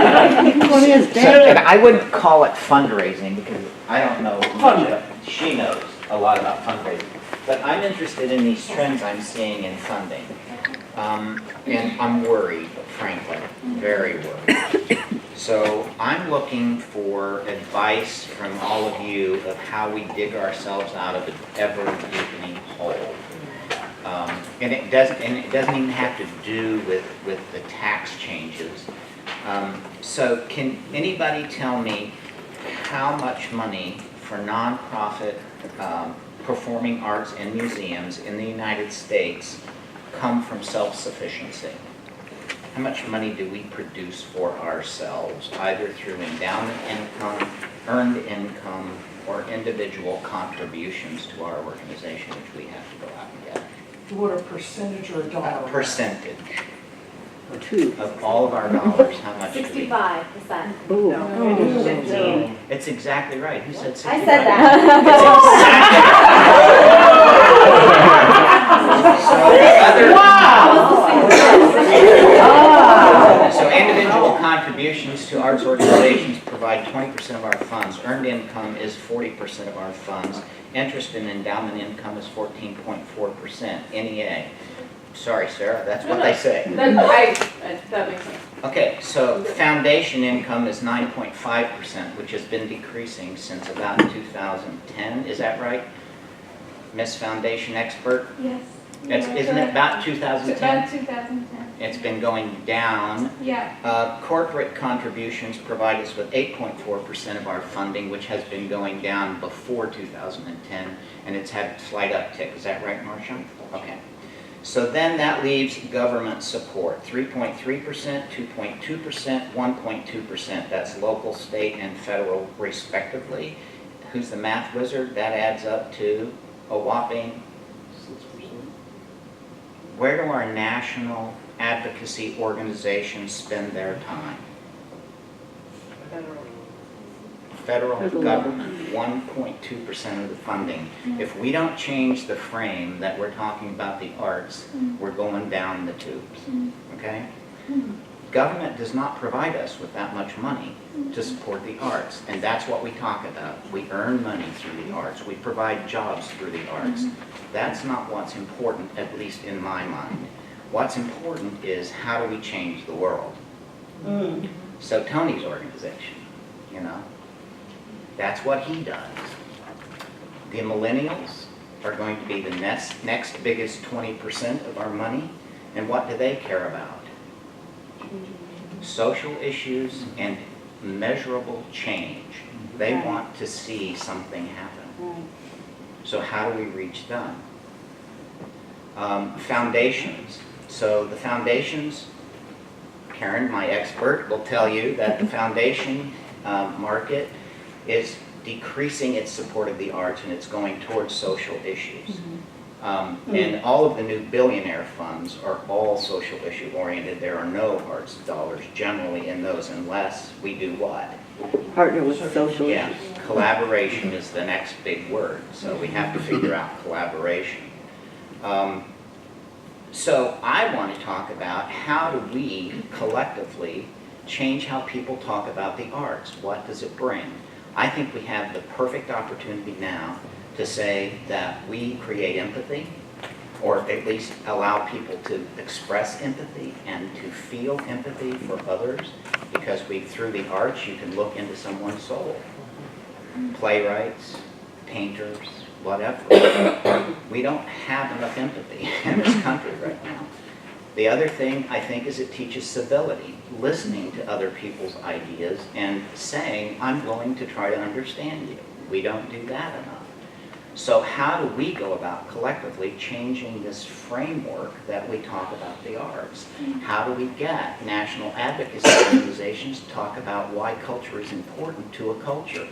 And I wouldn't call it fundraising because I don't know much about, she knows a lot about fundraising. But I'm interested in these trends I'm seeing in funding. And I'm worried, frankly, very worried. So I'm looking for advice from all of you of how we dig ourselves out of an ever-deepening hole. And it doesn't even have to do with the tax changes. So can anybody tell me how much money for nonprofit performing arts and museums in the United States come from self-sufficiency? How much money do we produce for ourselves, either through endowment income, earned income, or individual contributions to our organization, which we have to go out and get? What, a percentage or a dollar? A percentage of all of our dollars. How much? 65%. No, 15. It's exactly right. Who said 65? I said that. So individual contributions to arts organizations provide 20% of our funds. Earned income is 40% of our funds. Interest and endowment income is 14.4%. NEA. Sorry, Sarah, that's what they say. That makes sense. Okay, so foundation income is 9.5%, which has been decreasing since about 2010. Is that right, Miss Foundation Expert? Yes. Isn't it about 2010? About 2010. It's been going down. Yeah. Corporate contributions provide us with 8.4% of our funding, which has been going down before 2010, and it's had a slight uptick. Is that right, Marcia? Okay. So then that leaves government support, 3.3%, 2.2%, 1.2%. That's local, state, and federal respectively. Who's the math wizard? That adds up to a whopping 6%. Where do our national advocacy organizations spend their time? Federal government, 1.2% of the funding. If we don't change the frame that we're talking about the arts, we're going down the tubes, okay? Government does not provide us with that much money to support the arts, and that's what we talk about. We earn money through the arts. We provide jobs through the arts. That's not what's important, at least in my mind. What's important is how do we change the world? So Tony's organization, you know, that's what he does. The Millennials are going to be the next biggest 20% of our money, and what do they care about? Social issues and measurable change. They want to see something happen. So how do we reach them? Foundations. So the foundations, Karen, my expert, will tell you that the foundation market is decreasing its support of the arts, and it's going towards social issues. And all of the new billionaire funds are all social issue oriented. There are no arts dollars generally in those unless we do what? Partner with social Yeah, issues. collaboration is the next big word. So we have to figure out collaboration. So I want to talk about how do we collectively change how people talk about the arts? What does it bring? I think we have the perfect opportunity now to say that we create empathy, or at least allow people to express empathy and to feel empathy for others, because through the arts you can look into someone's soul. Playwrights, painters, whatever. We don't have enough empathy in this country right now. The other thing I think is it teaches civility, listening to other people's ideas and saying, I'm willing to try to understand you. We don't do that enough. So how do we go about collectively changing this framework that we talk about the arts? How do we get national advocacy organizations to talk about why culture is important to a culture?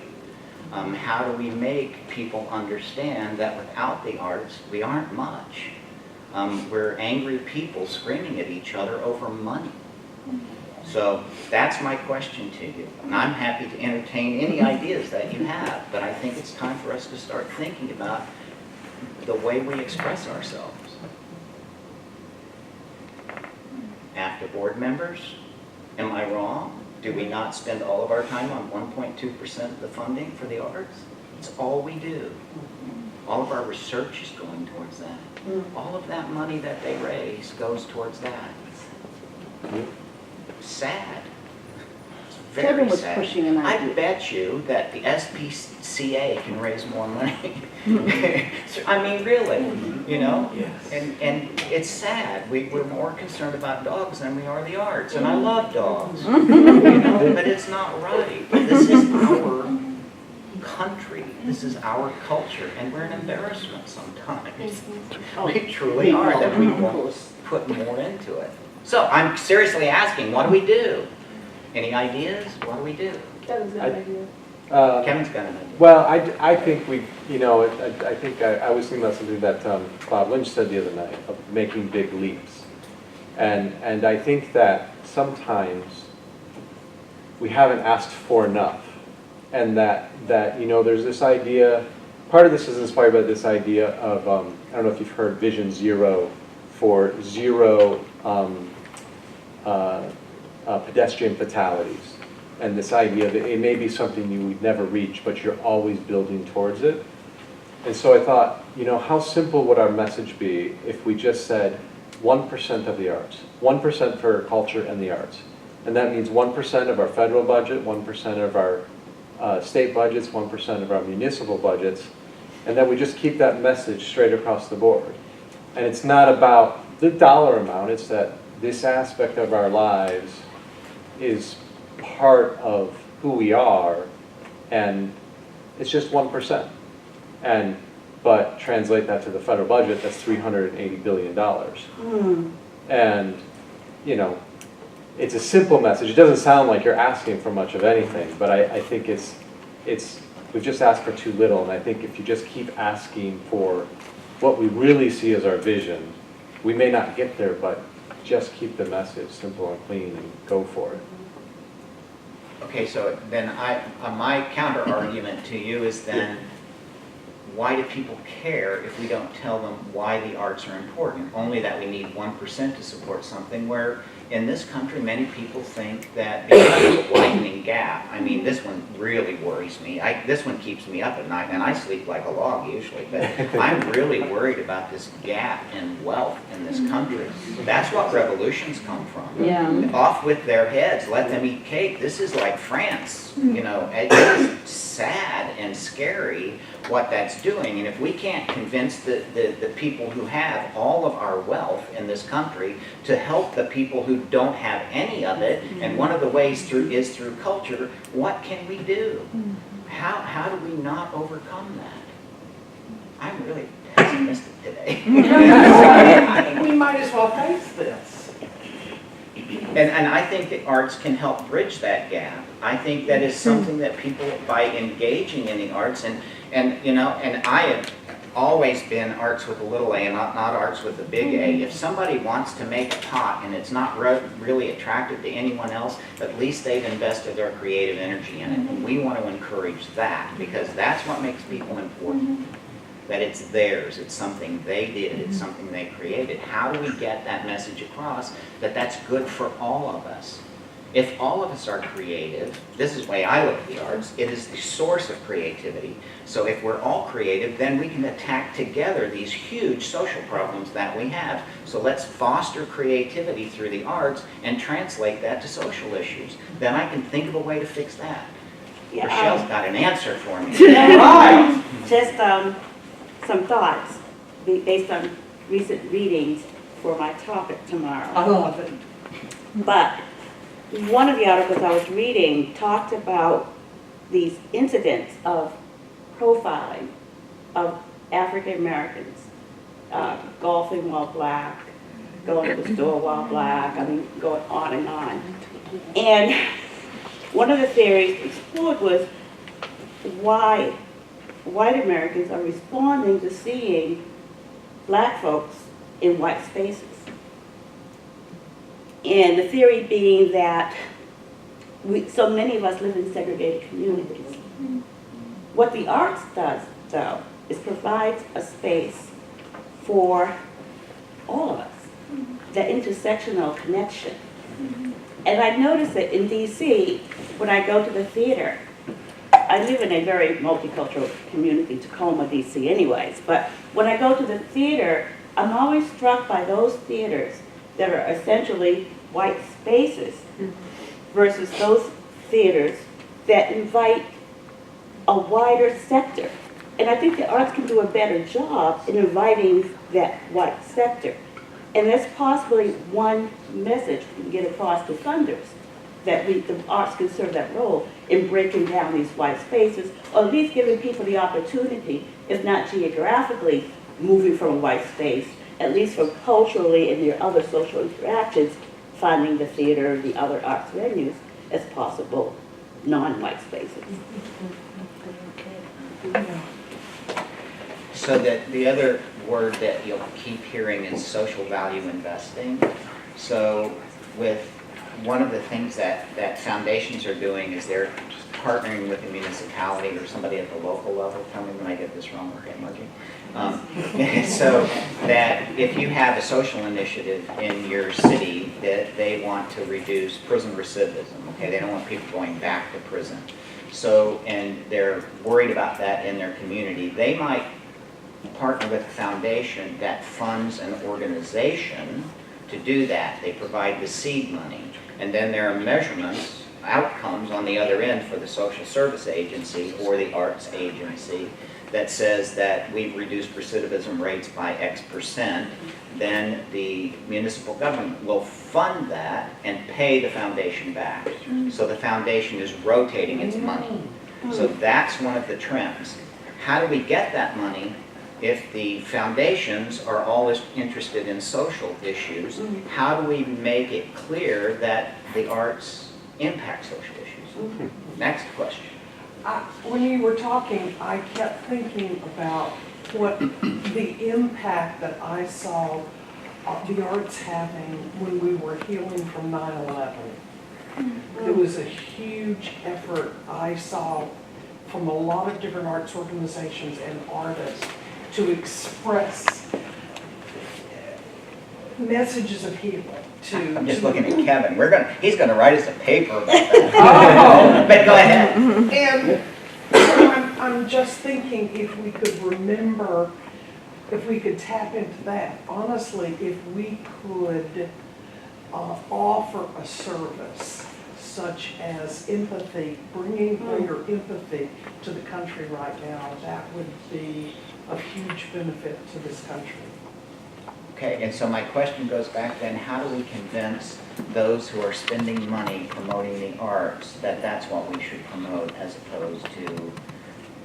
How do we make people understand that without the arts, we aren't much? We're angry people screaming at each other over money. So that's my question to you. And I'm happy to entertain any ideas that you have, but I think it's time for us to start thinking about the way we express ourselves. After board members, am I wrong? Do we not spend all of our time on 1.2% of the funding for the arts? It's all we do. All of our research is going towards that. All of that money that they raise goes towards that. Sad. It's Kevin very was sad. pushing an I idea. bet you that the SPCA can raise more money. I mean, really, you know? Yes. And it's sad. We're more concerned about dogs than we are the arts. And I love dogs, you know, but it's not right. This is our country. This is our culture. And we're an embarrassment sometimes. We truly are, that we won't put more into it. So I'm seriously asking, what do we do? Any ideas? What do we do? Kevin's got an idea. Kevin's got an idea. Well, I think we, you know, I think I was thinking about something that Bob Lynch said the other night, of making big leaps. And I think that sometimes we haven't asked for enough. And that you know, there's this idea, part of this is inspired by this idea of, I don't know if you've heard Vision Zero, for zero pedestrian fatalities. And this idea that it may be something you would never reach, but you're always building towards it. And so I thought, you know, how simple would our message be if we just said 1% of the arts, 1% for culture and the arts. And that means 1% of our federal budget, 1% of our state budgets, 1% of our municipal budgets, and that we just keep that message straight across the board. And it's not about the dollar amount, it's that this aspect of our lives is part of who we are, and it's just 1%. But translate that to the federal budget, that's $380 billion. And, you know, it's a simple message. It doesn't sound like you're asking for much of anything, but I think we've just asked for too little, and I think if you just keep asking for what we really see as our vision, we may not get there, but just keep the message simple and clean and go for it. Okay, so then my counter argument to you is then, why do people care if we don't tell them why the arts are important? Only that we need 1% to support something, where in this country many people think that because of the widening gap, I mean, this one really worries me. This one keeps me up at night, and I sleep like a log usually, but I'm really worried about this gap in wealth in this country. That's what revolutions come from. Yeah. Off with their heads, let them eat cake. This is like France, you know. It's sad and scary what that's doing, and if we can't convince the people who have all of our wealth in this country to help the people who don't have any of it, and one of the ways is through culture, what can we do? How do we not overcome that? I'm really pessimistic today. We might as well face this. And I think that arts can help bridge that gap. I think that is something that people, by engaging in the arts, and you know, and I have always been arts with a little a and not arts with a big A. If somebody wants to make a pot and it's not really attractive to anyone else, at least they've invested their creative energy in it. And we want to encourage that, because that's what makes people important. That it's theirs, it's something they did, it's something they created. How do we get that message across that that's good for all of us? If all of us are creative, this is the way I look at the arts, it is the source of creativity. So if we're all creative, then we can attack together these huge social problems that we have. So let's foster creativity through the arts and translate that to social issues. Then I can think of a way to fix that. Yeah, Rochelle's got an answer for me. Right. just some thoughts based on recent readings for my topic tomorrow. I love it. But one of the articles I was reading talked about these incidents of profiling of African Americans, golfing while black, going to the store while black, I mean, going on and on. And one of the theories explored was why white Americans are responding to seeing black folks in white spaces. And the theory being that so many of us live in segregated communities. What the arts does, though, is provides a space for all of us, that intersectional connection. And I noticed that in DC, when I go to the theater, I live in a very multicultural community, Tacoma, DC anyways, but when I go to the theater, I'm always struck by those theaters that are essentially white spaces versus those theaters that invite a wider sector. And I think the arts can do a better job in inviting that white sector. And that's possibly one message we can get across to funders, that the arts can serve that role in breaking down these white spaces, or at least giving people the opportunity, if not geographically moving from a white space, at least from culturally and their other social interactions, finding the theater, the other arts venues as possible non-white spaces. So that the other word that you'll keep hearing is social value investing. So with one of the things that foundations are doing is they're partnering with a municipality or somebody at the local level. Tell me when I get this wrong, okay, Margie? So that if you have a social initiative in your city that they want to reduce prison recidivism, okay, they don't want people going back to prison. So, and they're worried about that in their community, they might partner with a foundation that funds an organization to do that. They provide the seed money. And then there are measurements, outcomes on the other end for the social service agency or the arts agency that says that we've reduced recidivism rates by X%. Then the municipal government will fund that and pay the foundation back. So the foundation is rotating its money. So that's one of the trends. How do we get that money? If the foundations are always interested in social issues, how do we make it clear that the arts impact social issues? Next question. When you were talking, I kept thinking about what the impact that I saw the arts having when we were healing from 9/11. It was a huge effort I saw from a lot of different arts organizations and artists to express messages of healing. I'm just looking at Kevin. He's gonna write us a paper about that. But go ahead. And I'm just thinking if we could remember, if we could tap into that. Honestly, if we could offer a service such as empathy, bringing greater empathy to the country right now, that would be of huge benefit to this country. Okay, and so my question goes back then, how do we convince those who are spending money promoting the arts that that's what we should promote as opposed to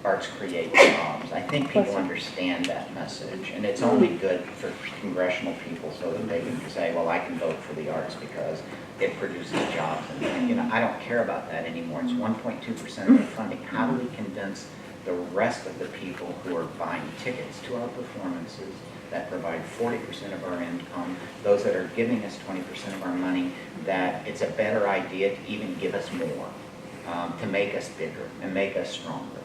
arts create jobs? I think people understand that message, and it's only good for congressional people so that they can say, well, I can vote for the arts because it produces jobs. And, you know, I don't care about that anymore. It's 1.2% of the funding. How do we convince the rest of the people who are buying tickets to our performances that provide 40% of our income, those that are giving us 20% of our money, that it's a better idea to even give us more, to make us bigger and make us stronger?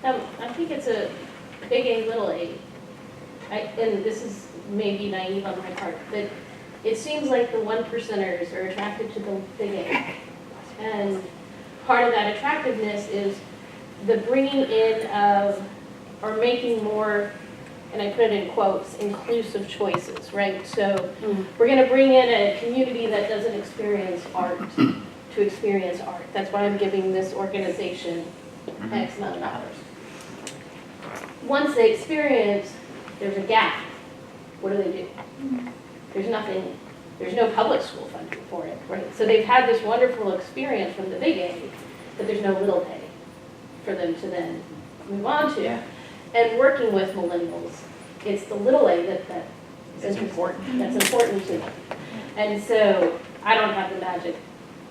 I think it's a big A, little a. And this is maybe naive on my part, but it seems like the 1%ers are attracted to the big A. And part of that attractiveness is the bringing in of, or making more, and I put it in quotes, inclusive choices, right? So we're going to bring in a community that doesn't experience art to experience art. That's why I'm giving this organization X amount of dollars. Once they experience, there's a gap. What do? There's nothing, there's no public school funding for it, right? So they've had this wonderful experience from the big A, but there's no little A for them to then move on to. Yeah. And working with millennials, it's the little A that is important. That's important to them. And so I don't have the magic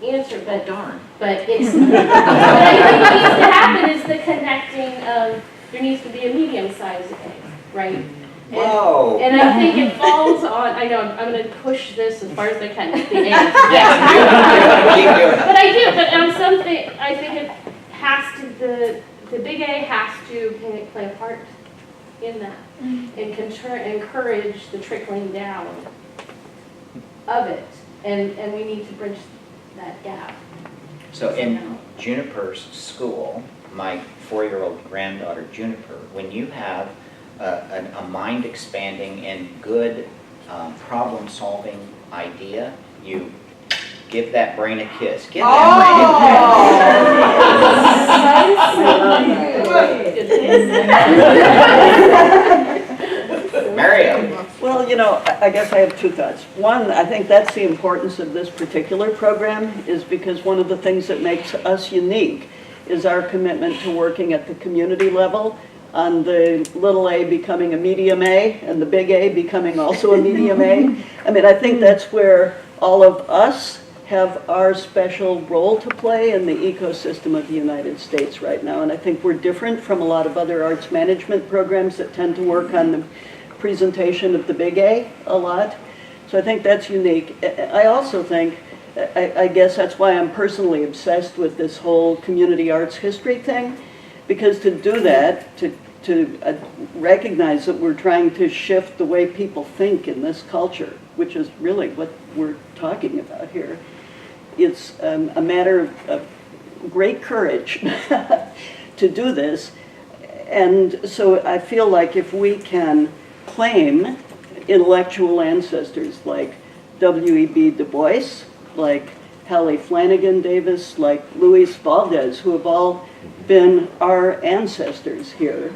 answer, but darn. But it's what I think needs to happen is the connecting of, there needs to be a medium-sized A, right? Whoa. And I think it falls on, I know, I'm going to push this as far as I can, the A. Yes, keep doing it. But I do, but on something, I think it has to, the big A has to play a part in that and encourage the trickling down of it, and we need to bridge that gap. So in Juniper's school, my 4-year-old granddaughter Juniper, when you have a mind-expanding and good problem-solving idea, you give that brain a kiss. Give that brain a kiss. Mario. Well, you know, I guess I have two thoughts. One, I think that's the importance of this particular program, is because one of the things that makes us unique is our commitment to working at the community level, on the little a becoming a medium A and the big A becoming also a medium A. I mean, I think that's where all of us have our special role to play in the ecosystem of the United States right now. And I think we're different from a lot of other arts management programs that tend to work on the presentation of the big A a lot. So I think that's unique. I also think, I guess that's why I'm personally obsessed with this whole community arts history thing, because to do that, to recognize that we're trying to shift the way people think in this culture, which is really what we're talking about here. It's a matter of great courage to do this. And so I feel like if we can claim intellectual ancestors like W.E.B. Du Bois, like Hallie Flanagan Davis, like Luis Valdez, who have all been our ancestors here,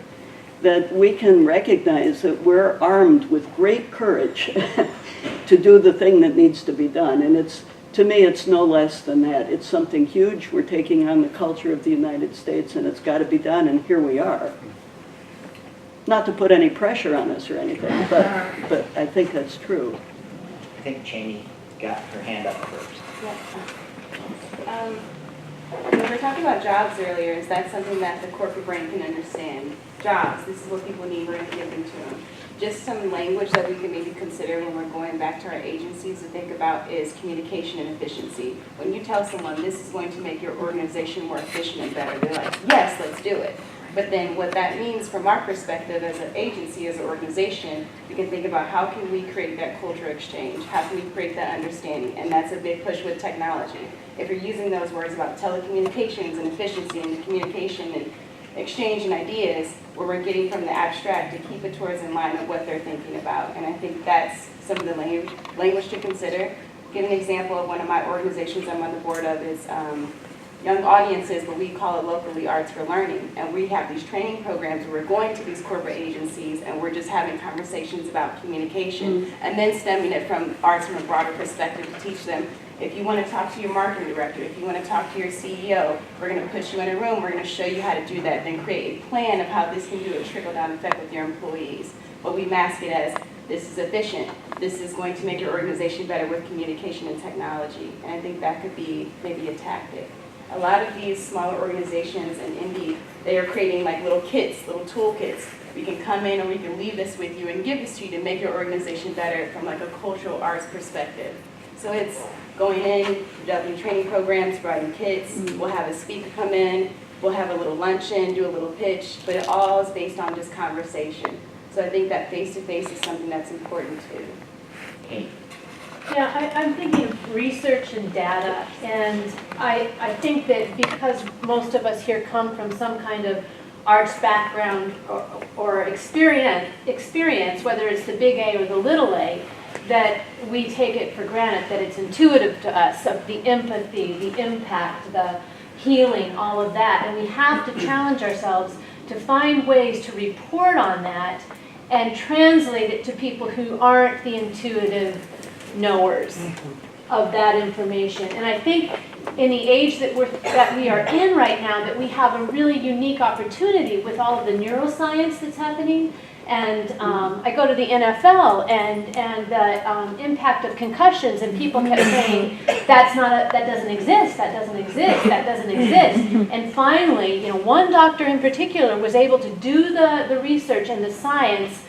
that we can recognize that we're armed with great courage to do the thing that needs to be done. And it's, to me, it's no less than that. It's something huge. We're taking on the culture of the United States, and it's got to be done, and here we are. Not to put any pressure on us or anything, but I think that's true. I think Cheney got her hand up first. We were talking about jobs earlier. Is that something that the corporate brain can understand? Jobs, this is what people need, we're going to give them to them. Just some language that we can maybe consider when we're going back to our agencies to think about is communication and efficiency. When you tell someone this is going to make your organization more efficient and better, they're like, yes, let's do it. But then what that means from our perspective as an agency, as an organization, we can think about how can we create that cultural exchange? How can we create that understanding? And that's a big push with technology. If you're using those words about telecommunications and efficiency and the communication and exchange and ideas, where we're getting from the abstract to keep it towards in line with what they're thinking about. And I think that's some of the language to consider. Give an example of one of my organizations I'm on the board of is Young Audiences, but we call it locally Arts for Learning. And we have these training programs where we're going to these corporate agencies and we're just having conversations about communication and then stemming it from arts from a broader perspective to teach them. If you want to talk to your marketing director, if you want to talk to your CEO, we're going to put you in a room, we're going to show you how to do that, then create a plan of how this can do a trickle-down effect with your employees. But we mask it as, this is efficient, this is going to make your organization better with communication and technology. And I think that could be maybe a tactic. A lot of these smaller organizations and indie, they are creating like little kits, little toolkits. We can come in and we can leave this with you and give this to you to make your organization better from like a cultural arts perspective. So it's going in, developing training programs, providing kits. We'll have a speaker come in, we'll have a little luncheon, do a little pitch, but it all is based on just conversation. So I think that face-to-face is something that's important too. Kate. Yeah, I'm thinking of research and data, and I think that because most of us here come from some kind of arts background or experience, whether it's the big A or the little a, that we take it for granted, that it's intuitive to us, of the empathy, the impact, the healing, all of that. And we have to challenge ourselves to find ways to report on that and translate it to people who aren't the intuitive knowers of that information. And I think in the age that we are in right now, that we have a really unique opportunity with all of the neuroscience that's happening. And I go to the NFL and the impact of concussions, and people kept saying that doesn't exist, that doesn't exist, that doesn't exist. And finally, one doctor in particular was able to do the research and the science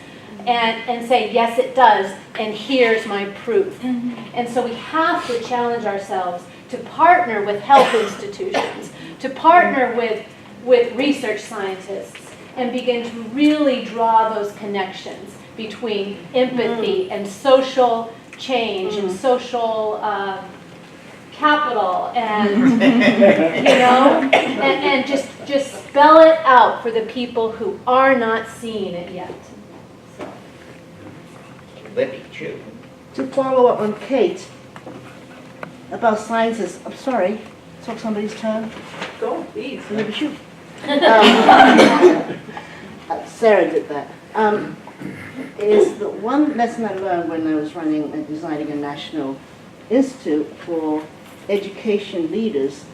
and say, yes, it does, and here's my proof. And so we have to challenge ourselves to partner with health institutions, to partner with research scientists, and begin to really draw those connections between empathy and social change and social capital and, you know, and just spell it out for the people who are not seeing it yet. So. Libby, Chu. To follow up on Kate about sciences, I'm sorry, took somebody's turn. Go, please. Maybe shoot. Sarah did that. Is the one lesson I learned when I was running and designing a national institute for education leaders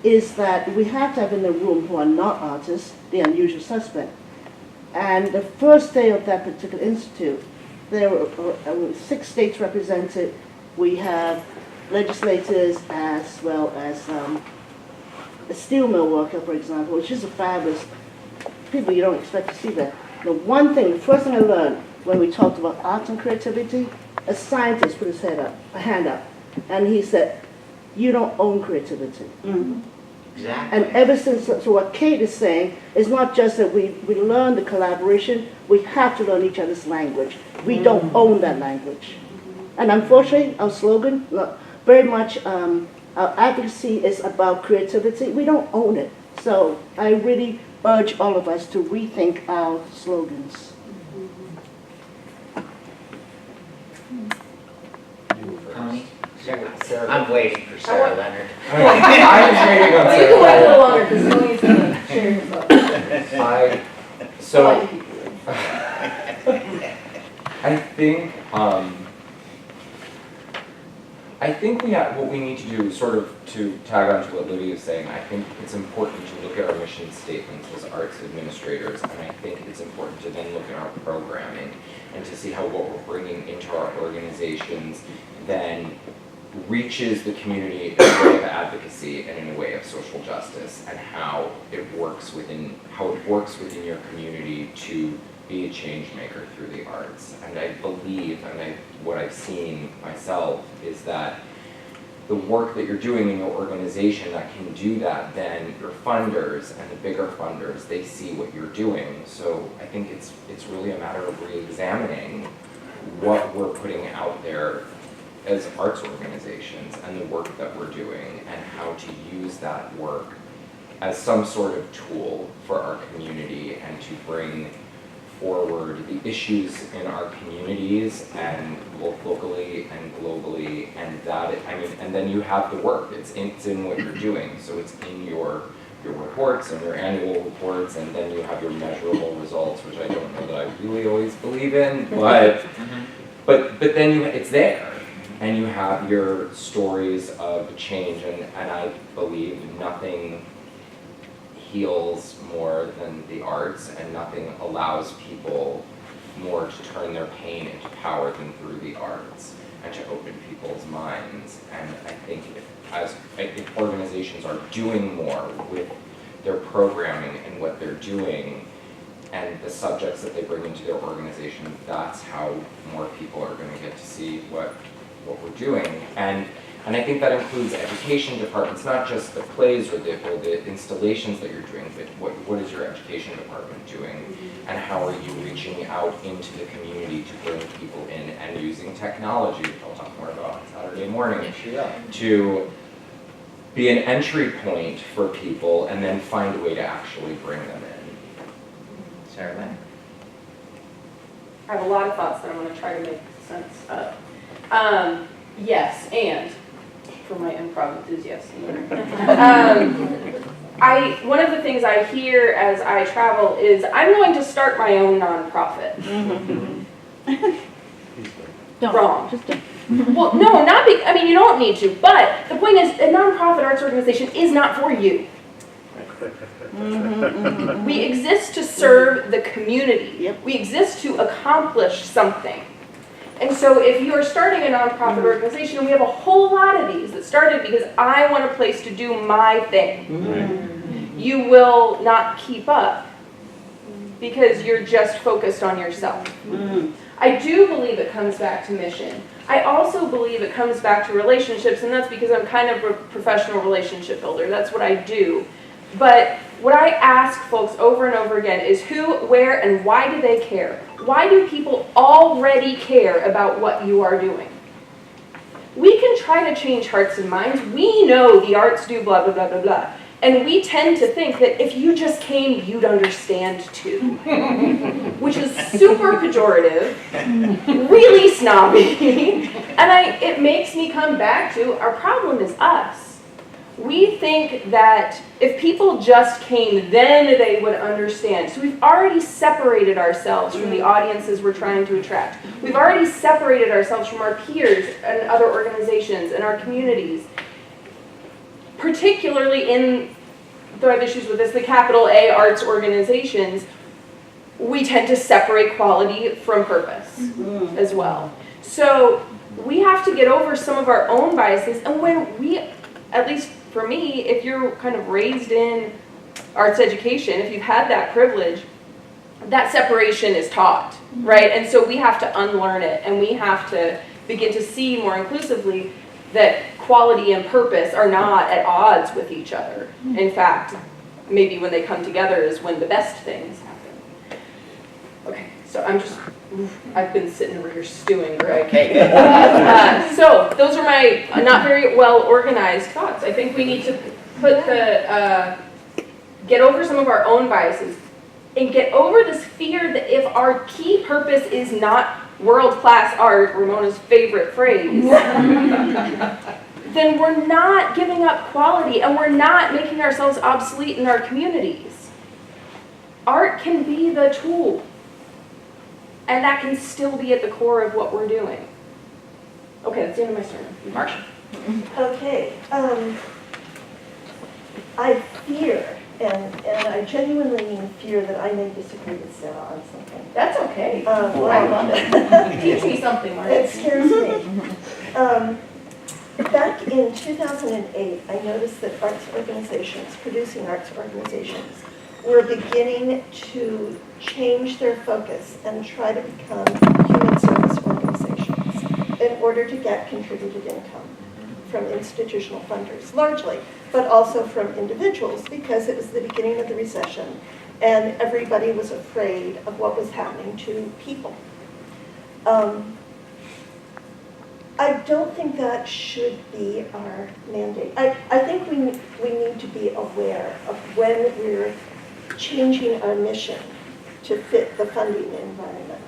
is that we have to have in the room who are not artists, the unusual suspect. And the first day of that particular institute, there were 6 states represented. We have legislators as well as a steel mill worker, for example, which is a fabulous people you don't expect to see that. The first thing I learned when we talked about art and creativity, a scientist put his hand up, and he said, "You don't own creativity." Mm-hmm. Exactly. And ever since, so what Kate is saying is not just that we learn the collaboration, we have to learn each other's language. We don't own that language. And unfortunately, our slogan, very much our advocacy is about creativity. We don't own it. So I really urge all of us to rethink our slogans. Tony? Sarah. I'm waiting for Sarah Leonard. I was waiting on You can wait a little Sarah. longer because Tony's gonna share himself. So, I think what we need to do, sort of to tag on to what Lydia is saying, I think it's important to look at our mission statements as arts administrators, and I think it's important to then look at our programming and to see how what we're bringing into our organizations then reaches the community in a way of advocacy and in a way of social justice, and how it works within your community to be a change maker through the arts. And I believe, what I've seen myself is that the work that you're doing in your organization that can do that, then your funders and the bigger funders, they see what you're doing. So I think it's really a matter of re-examining what we're putting out there as arts organizations and the work that we're doing, and how to use that work as some sort of tool for our community and to bring forward the issues in our communities and locally and globally, and and then you have the work. It's in what you're doing, so it's in your reports and your annual reports, and then you have your measurable results, which I don't know that I really always believe in, but then it's there. And you have your stories of change, and I believe nothing heals more than the arts, and nothing allows people more to turn their pain into power than through the arts, and to open people's minds. And I think if organizations are doing more with their programming and what they're doing, and the subjects that they bring into their organization, that's how more people are going to get to see what we're doing. And I think that includes education departments, not just the plays or the installations that you're doing, but what is your education department doing, and how are you reaching out into the community to bring people in and using technology, which I'll talk more about on Saturday morning, to be an entry point for people and then find a way to actually bring them in. Sarah Leonard. I have a lot of thoughts that I'm going to try to make sense of. Yes, and for my improv enthusiasts. One of the things I hear as I travel is I'm going to start my own nonprofit. Wrong. Well, no, you don't need to, but the point is a nonprofit arts organization is not for you. We exist to serve the community. Yep. We exist to accomplish something. And so if you are starting a nonprofit organization, and we have a whole lot of these that started because I want a place to do my thing, you will not keep up because you're just focused on yourself. I do believe it comes back to mission. I also believe it comes back to relationships, and that's because I'm kind of a professional relationship builder. That's what I do. But what I ask folks over and over again is who, where, and why do they care? Why do people already care about what you are doing? We can try to change hearts and minds. We know the arts do blah, blah, blah, blah, blah. And we tend to think that if you just came, you'd understand too. Which is super pejorative, really snobby. And it makes me come back to our problem is us. We think that if people just came, then they would understand. So we've already separated ourselves from the audiences we're trying to attract. We've already separated ourselves from our peers and other organizations and our communities. Particularly in, though I have issues with this, the capital A arts organizations, we tend to separate quality from purpose as well. So we have to get over some of our own biases, and when we, at least for me, if you're kind of raised in arts education, if you've had that privilege, that separation is taught, right? And so we have to unlearn it, and we have to begin to see more inclusively that quality and purpose are not at odds with each other. In fact, maybe when they come together is when the best things happen. Okay, so I've been sitting over here stewing, Greg. Okay, good. So those are my not very well organized thoughts. I think we need to put get over some of our own biases and get over this fear that if our key purpose is not world-class art, Ramona's favorite phrase, then we're not giving up quality and we're not making ourselves obsolete in our communities. Art can be the tool, and that can still be at the core of what we're doing. Okay, that's the end of my sermon. Marcia? Okay, I fear, and I genuinely mean fear, that I may disagree with Sarah on something. That's okay. Well, I love it. Teach me something, Marcia. It scares me. Back in 2008, I noticed that arts organizations, producing arts organizations, were beginning to change their focus and try to become human service organizations in order to get contributed income from institutional funders, largely, but also from individuals, because it was the beginning of the recession and everybody was afraid of what was happening to people. I don't think that should be our mandate. I think we need to be aware of when we're changing our mission to fit the funding environment.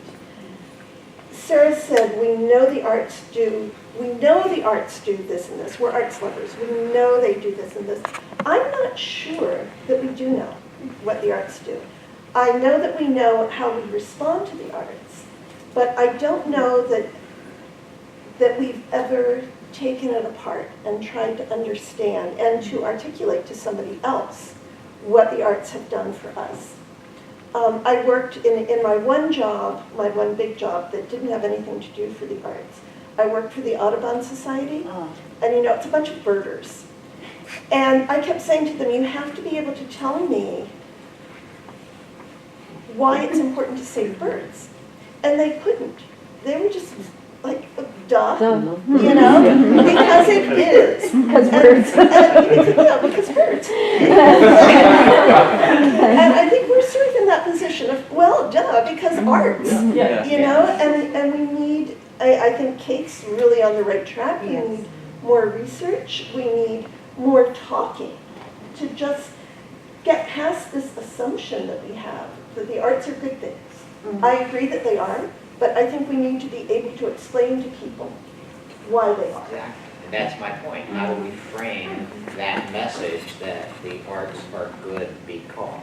Sarah said, we know the arts do this and this. We're arts lovers. We know they do this and this. I'm not sure that we do know what the arts do. I know that we know how we respond to the arts, but I don't know that we've ever taken it apart and tried to understand and to articulate to somebody else what the arts have done for us. I worked in my one job, my one big job that didn't have anything to do for the arts. I worked for the Audubon Society, and you know, it's a bunch of birders. And I kept saying to them, you have to be able to tell me why it's important to save birds. And they couldn't. They were just like, duh, you know, because it is. Because birds. Because birds. And I think we're sort of in that position of, well, duh, because arts, you know, and we need, I think Kate's really on the right track. We need more research. We need more talking to just get past this assumption that we have, that the arts are good things. I agree that they are. But I think we need to be able to explain to people why they are. Exactly. And that's my point. How do we frame that message that the arts are good because?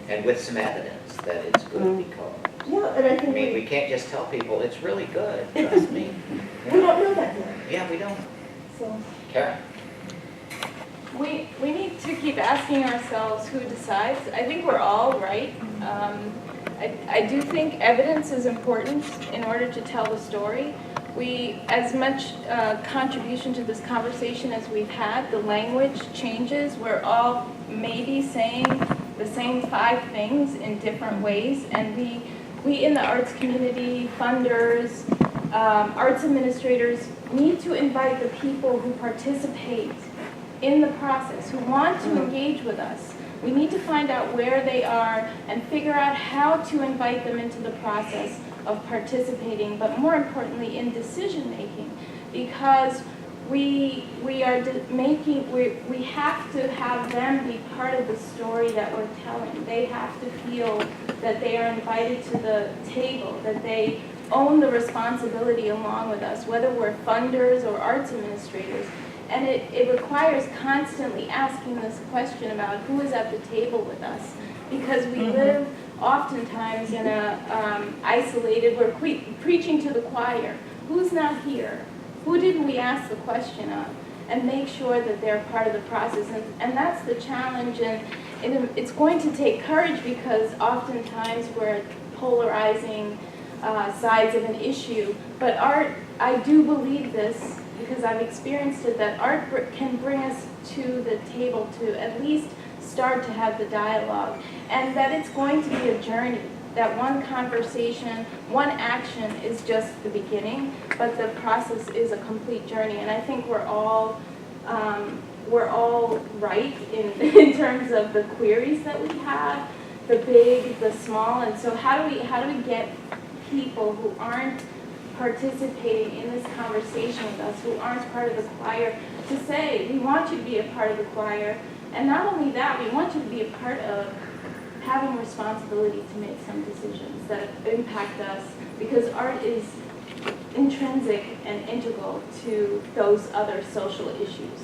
And with some evidence that it's good because. Yeah, and I think we can't just tell people it's really good, trust me. We don't know that yet. Yeah, we don't. So. Karen? We need to keep asking ourselves who decides. I think we're all right. I do think evidence is important in order to tell the story. As much contribution to this conversation as we've had, the language changes. We're all maybe saying the same 5 things in different ways, and we in the arts community, funders, arts administrators, need to invite the people who participate in the process, who want to engage with us. We need to find out where they are and figure out how to invite them into the process of participating, but more importantly, in decision-making, because we have to have them be part of the story that we're telling. They have to feel that they are invited to the table, that they own the responsibility along with us, whether we're funders or arts administrators. And it requires constantly asking this question about who is at the table with us, because we live oftentimes in a isolated, we're preaching to the choir. Who's not here? Who didn't we ask the question of? And make sure that they're part of the process. And that's the challenge. And it's going to take courage, because oftentimes we're polarizing sides of an issue. But art, I do believe this, because I've experienced it, that art can bring us to the table to at least start to have the dialogue. And that it's going to be a journey. That one conversation, one action is just the beginning, but the process is a complete journey. And I think we're all right in terms of the queries that we have, the big, the small. And so how do we get people who aren't participating in this conversation with us, who aren't part of the choir, to say, we want you to be a part of the choir. And not only that, we want you to be a part of having responsibility to make some decisions that impact us, because art is intrinsic and integral to those other social issues.